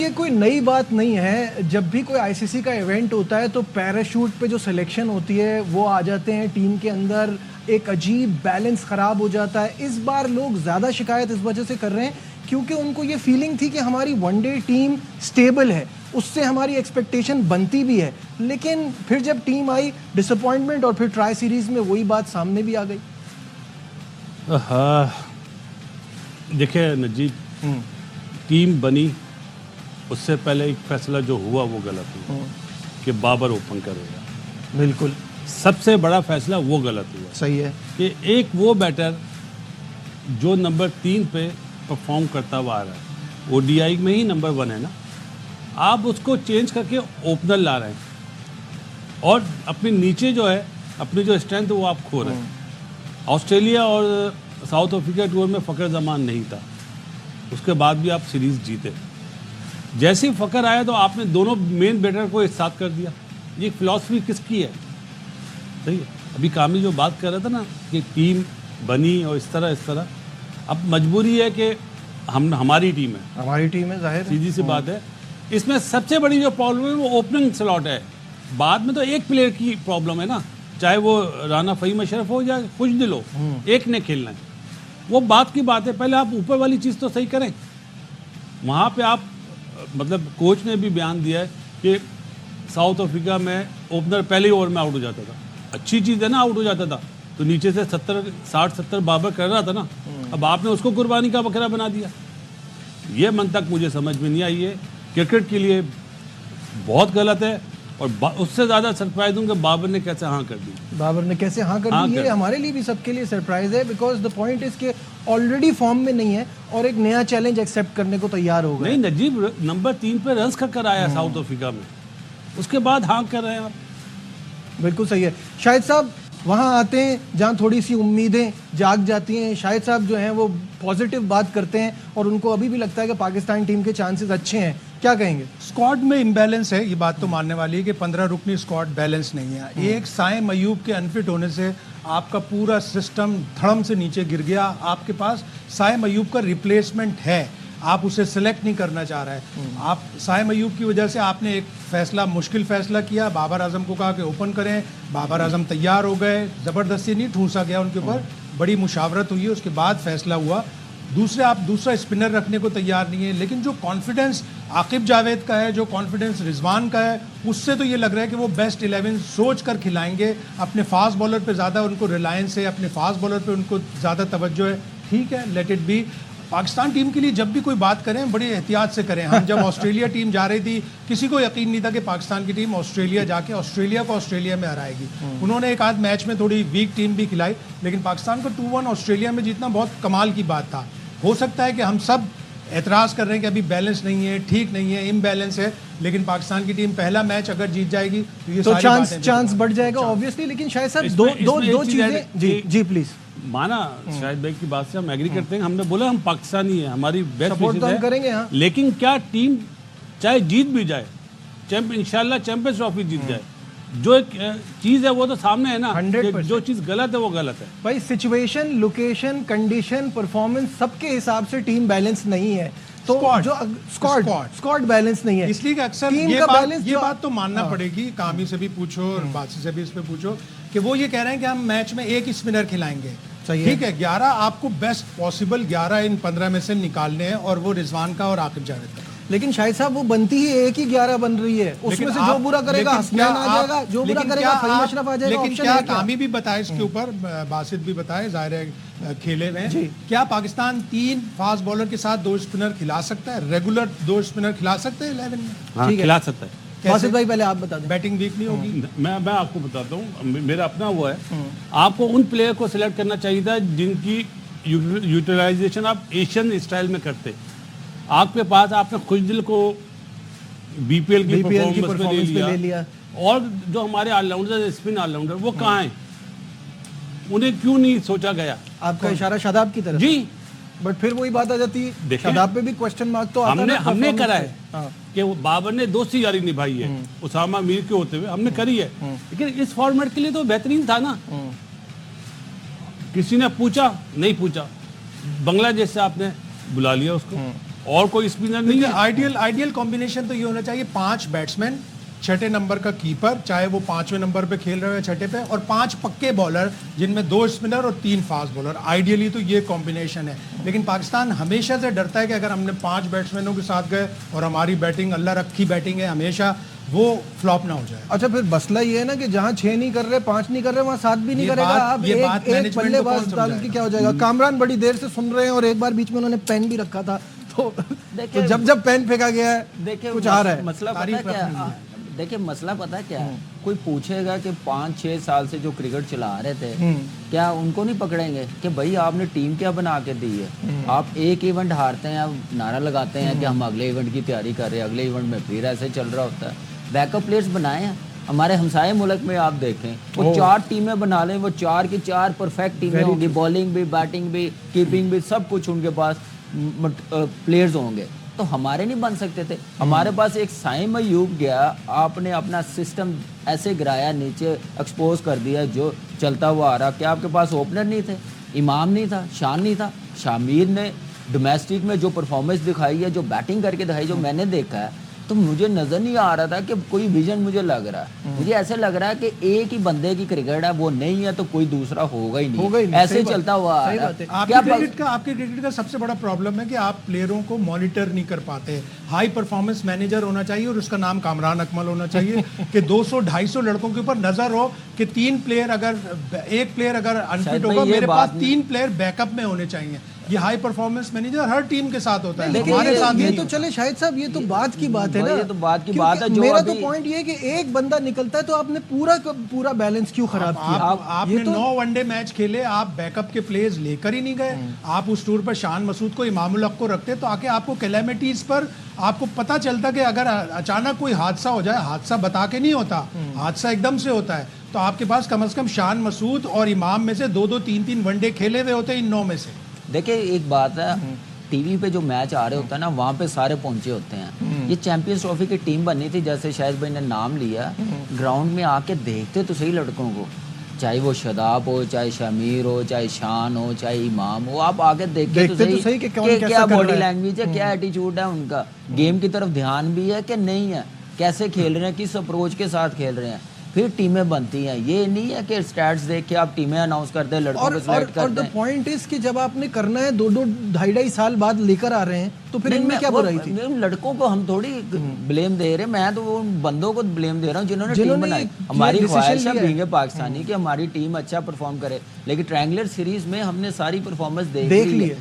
ये कोई नई बात नहीं है। जब भी कोई आईसीसी का इवेंट होता है तो पैराशूट पे जो सिलेक्शन होती है वो आ जाते हैं टीम के अंदर, एक अजीब बैलेंस ख़राब हो जाता है। इस बार लोग ज़्यादा शिकायत इस वजह से कर रहे हैं क्योंकि उनको ये फीलिंग थी कि हमारी वनडे टीम स्टेबल है, उससे हमारी एक्सपेक्टेशन बनती भी है, लेकिन फिर जब टीम आई डिसअपॉइंटमेंट और फिर ट्राई सीरीज़ में वही बात सामने भी आ गई। देखिए नजीब, टीम बनी उससे पहले एक फैसला जो हुआ वो गलत हुआ कि बाबर ओपन करेगा। बिल्कुल सबसे बड़ा फैसला वो गलत हुआ। सही है कि एक वो बैटर जो नंबर 3 पे परफॉर्म करता हुआ आ रहा है, ओडीआई में ही नंबर 1 है ना, आप उसको चेंज करके ओपनर ला रहे हैं और अपने नीचे जो है अपनी जो स्ट्रेंथ वो आप खो रहे हैं। ऑस्ट्रेलिया और साउथ अफ्रीका टूर में फ़खर जमान नहीं था, उसके बाद भी आप सीरीज़ जीते। जैसे ही फ़खर आया तो आपने दोनों मेन बैटर को एक साथ कर दिया। ये फिलॉसफी किसकी है? सही है। अभी कामिल जो बात कर रहा था ना कि टीम बनी और इस तरह, अब मजबूरी है कि हमारी टीम है, जाहिर सीधी सी बात है। इसमें सबसे बड़ी जो प्रॉब्लम है वो ओपनिंग स्लॉट है। बाद में तो एक प्लेयर की प्रॉब्लम है ना, चाहे वो राना फ़हीम अशरफ हो या कुछ दिल हो, एक ने खेलना है, वो बात की बात है। पहले आप ऊपर वाली चीज़ तो सही करें। वहाँ पे आप मतलब कोच ने भी बयान दिया है कि साउथ अफ्रीका में ओपनर पहले ही ओवर में आउट हो जाता था। अच्छी चीज़ है ना, आउट हो जाता था तो नीचे से 60-70 बाबर कर रहा था ना, अब आपने उसको कुर्बानी का बकरा बना दिया। ये मंतक मुझे समझ में नहीं आई है, क्रिकेट के लिए बहुत गलत है। और उससे ज़्यादा सरप्राइज हूँ कि बाबर ने कैसे हाँ कर दी। ये हमारे लिए भी सबके लिए सरप्राइज है, बिकॉज द पॉइंट इज कि ऑलरेडी फॉर्म में नहीं है और एक नया चैलेंज एक्सेप्ट करने को तैयार हो गया। नहीं नजीब, नंबर 3 पे रन्स कर आया साउथ अफ्रीका में, उसके बाद हाँ कर रहे हैं आप। बिल्कुल सही है। शाहिद साहब वहाँ आते हैं जहाँ थोड़ी सी उम्मीदें जाग जाती हैं। शाहिद साहब जो हैं वो पॉजिटिव बात करते हैं और उनको अभी भी लगता है कि पाकिस्तान टीम के चांसेस अच्छे हैं। क्या कहेंगे? स्क्वाड में इम्बैलेंस है, ये बात तो मानने वाली है कि 15 रुकनी स्क्वाड बैलेंस नहीं है। एक साए मयूब के अनफिट होने से आपका पूरा सिस्टम धड़म से नीचे गिर गया। आपके पास साए मयूब का रिप्लेसमेंट है, आप उसे सिलेक्ट नहीं करना चाह रहे हैं। आप साए मयूब की वजह से आपने एक फैसला, मुश्किल फैसला किया, बाबर आजम को कहा कि ओपन करें, बाबर आजम तैयार हो गए, ज़बरदस्ती नहीं ठूंसा गया उनके ऊपर, बड़ी मुशावरत हुई है, उसके बाद फैसला हुआ। आप दूसरा स्पिनर रखने को तैयार नहीं है। लेकिन जो कॉन्फिडेंस आकिब जावेद का है, जो कॉन्फिडेंस रिजवान का है, उससे तो ये लग रहा है कि वो बेस्ट 11 सोच कर खिलाएंगे। अपने फास्ट बॉलर पे ज़्यादा उनको रिलायंस है, अपने फास्ट बॉलर पे उनको ज़्यादा तवज्जो है। ठीक है, let it be. Pakistan team के लिए जब भी कोई बात करें बड़ी एहतियात से करें। हम जब ऑस्ट्रेलिया टीम जा रही थी किसी को यकीन नहीं था कि पाकिस्तान की टीम ऑस्ट्रेलिया जाके ऑस्ट्रेलिया को ऑस्ट्रेलिया में हराएगी। उन्होंने एक आध मैच में थोड़ी वीक टीम भी खिलाई, लेकिन पाकिस्तान को 2-1 ऑस्ट्रेलिया में जीतना बहुत कमाल की बात था। हो सकता है कि हम सब एतराज़ कर रहे हैं कि अभी बैलेंस नहीं है, ठीक नहीं है, इम्बैलेंस है, लेकिन पाकिस्तान की टीम पहला मैच अगर जीत जाएगी तो ये तो चांस बढ़ जाएगा ऑब्वियसली। लेकिन शायद साहब दो चीजें जी प्लीज माना शायद भाई की बात से हम एग्री करते हैं। हमने बोला हम पाकिस्तानी है, हमारी बेस्ट सपोर्ट तो हम करेंगे। हाँ, लेकिन क्या टीम चाहे जीत भी जाए, इंशाल्लाह चैंपियंस ट्रॉफी जीत जाए, जो एक चीज़ है वो तो सामने है ना, 100%। जो चीज़ गलत है वो गलत है भाई। सिचुएशन, लोकेशन, कंडीशन, परफॉर्मेंस सबके हिसाब से टीम बैलेंस नहीं है। तो जो स्क्वाड बैलेंस नहीं है, इसलिए कि अक्सर ये बात तो मानना पड़ेगी। कामी से भी पूछो और बासी से भी इस पे पूछो कि वो ये कह रहे हैं कि हम मैच में एक स्पिनर खिलाएंगे। ठीक है, 11 आपको बेस्ट पॉसिबल 11 इन 15 में से निकालने हैं और वो रिजवान का और आकिब जावेद का। लेकिन शाहिद साहब वो बनती ही एक ही 11 बन रही है, उसमें से जो बुरा करेगा हसनैन आ जाएगा, जो बुरा करेगा फ़हीम अशरफ आ जाएगा। लेकिन क्या कामी भी बताए इसके ऊपर, बासित भी बताए, जाहिर है खेले हुए हैं। क्या पाकिस्तान 3 फास्ट बॉलर के साथ 2 स्पिनर खिला सकता है? रेगुलर 2 स्पिनर खिला सकते हैं 11 में? हाँ, खिला सकता है। बासित भाई पहले आप बता दें। बैटिंग वीक नहीं होगी? मैं आपको बताता हूँ, मेरा अपना वो है। आपको उन प्लेयर को सिलेक्ट करना चाहिए था जिनकी यूटिलाइजेशन आप एशियन स्टाइल में करते। आपके पास आपने खुशदिल को बीपीएल की परफॉर्मेंस में ले लिया और जो हमारे ऑलराउंडर, स्पिन ऑलराउंडर, वो कहाँ हैं? उन्हें क्यों नहीं सोचा गया? आपका इशारा शादाब की तरफ? जी, बट फिर वही बात आ जाती है, शादाब पे भी क्वेश्चन मार्क तो आता है। हमने करा है कि वो बाबर ने दोस्ती यारी निभाई है उसामा मीर के होते हुए, हमने करी है। लेकिन इस फॉर्मेट के लिए तो बेहतरीन था ना। किसी ने पूछा नहीं पूछा, बांग्लादेश से आपने बुला लिया उसको और कोई स्पिनर नहीं है। आइडियल कॉम्बिनेशन तो ये होना चाहिए 5 बैट्समैन, छठे नंबर का कीपर, चाहे वो 5वें नंबर पे खेल रहे हो या छठे पे, और 5 पक्के बॉलर जिनमें 2 स्पिनर और 3 फास्ट बॉलर। आइडियली तो ये कॉम्बिनेशन है, लेकिन पाकिस्तान हमेशा से डरता है कि अगर हमने 5 बैट्समैनों के साथ गए और हमारी बैटिंग अल्लाह रखी बैटिंग है हमेशा, वो फ्लॉप ना हो जाए। अच्छा, फिर मसला ये है ना कि जहाँ 6 नहीं कर रहे, 5 नहीं कर रहे, वहाँ 7 भी नहीं ये करेगा। बात- अब ये एक बात management को बल्लेबाज कौन डाल के समझाएगा? क्या हो जाएगा। कामरान बड़ी देर से सुन रहे हैं और एक बार बीच में उन्होंने पेन भी रखा था, तो जब पेन फेंका गया है देखिए कुछ आ रहा है। मसला पता है तारीफ क्या रखनी देखिए मसला पता है क्या है, कोई पूछेगा कि 5-6 साल से जो क्रिकेट चला रहे थे, क्या उनको नहीं पकड़ेंगे कि भाई आपने टीम क्या बना के दी है। आप एक इवेंट हारते हैं, आप नारा लगाते हैं कि हम अगले इवेंट की तैयारी कर रहे हैं, अगले इवेंट में फिर ऐसे चल रहा होता है। बैकअप प्लेयर्स बनाए हैं। हमारे हमसाए मुल्क में आप देखें, वो 4 टीमें बना लें, वो 4 की 4 परफेक्ट टीमें होंगी, बॉलिंग भी, बैटिंग भी, कीपिंग भी, सब कुछ उनके पास प्लेयर्स होंगे। तो हमारे नहीं बन सकते थे। हमारे पास एक साइम अयूब गया, आपने अपना सिस्टम ऐसे गिराया, नीचे एक्सपोज कर दिया जो चलता हुआ आ रहा। क्या आपके पास ओपनर नहीं थे? इमाम नहीं था, शान नहीं था। शामिर ने डोमेस्टिक में जो परफॉर्मेंस दिखाई है, जो बैटिंग करके दिखाई, जो मैंने देखा है, तो मुझे नजर नहीं आ रहा था कि कोई विजन मुझे लग रहा है। मुझे ऐसे लग रहा है कि एक ही बंदे की क्रिकेट है, वो नहीं है तो कोई दूसरा होगा ही नहीं, ऐसे चलता हुआ आ रहा है। आपके क्रिकेट का सबसे बड़ा प्रॉब्लम है कि आप प्लेयरों को मॉनिटर नहीं कर पाते। हाई परफॉर्मेंस मैनेजर होना चाहिए और उसका नाम कामरान अकमल होना चाहिए कि 200-250 लड़कों के ऊपर नजर हो कि 3 प्लेयर अगर, एक प्लेयर अगर अनफिट होगा, मेरे पास 3 प्लेयर बैकअप में होने चाहिए। ये हाई परफॉर्मेंस मैनेजर हर टीम के साथ होता है, हमारे साथ ये नहीं तो होता। चले शाहिद साहब, ये तो बात की बात है ना। ये तो बात की क्योंकि बात है। जो मेरा तो अभी- पॉइंट ये है कि एक बंदा निकलता है तो आपने पूरा बैलेंस क्यों खराब किया। आपने ये तो 9 वनडे मैच खेले, आप बैकअप के प्लेयर्स लेकर ही नहीं गए। आप उस टूर पर शान मसूद को, इमामुल हक को रखते तो आके आपको कैलेमिटीज पर आपको पता चलता कि अगर अचानक कोई हादसा हो जाए, हादसा बता के नहीं होता, हादसा एकदम से होता है, तो आपके पास कम से कम शान मसूद और इमाम में से 2-2, 3-3 वनडे खेले हुए होते इन 9 में से। देखिए एक बात है, टीवी पे जो मैच आ रहे होता है ना, वहाँ पे सारे पहुंचे होते हैं। ये चैंपियंस ट्रॉफी की टीम बनी थी, जैसे शाहिद भाई ने नाम लिया, ग्राउंड में आके देखते तो सही लड़कों को, चाहे वो शदाब हो, चाहे शमीर हो, चाहे शान हो, चाहे इमाम हो, आप आके देखते तो सही कि कौन कैसा क्या कर बॉडी रहा है। लैंग्वेज है, क्या एटीट्यूड है उनका, गेम की तरफ ध्यान भी है कि नहीं है, कैसे खेल रहे हैं, किस अप्रोच के साथ खेल रहे हैं, फिर टीमें बनती हैं। ये नहीं है कि स्टैट्स देख के आप टीमें अनाउंस करते हैं, लड़कों को सिलेक्ट और करते द हैं। पॉइंट इज कि जब आपने करना है 2-2, 2.5 साल बाद लेकर आ रहे हैं, तो फिर इनमें क्या बुराई थी। उन लड़कों को हम थोड़ी ब्लेम दे रहे, मैं तो उन बंदों को ब्लेम दे रहा हूँ जिन्होंने टीम बनाई। ये हमारी decision ख्वाहिश है लिया है। बीइंग ए पाकिस्तानी कि हमारी टीम अच्छा परफॉर्म करे, लेकिन ट्रायंगुलर सीरीज में हमने सारी परफॉर्मेंस देख देख ली ली है। है।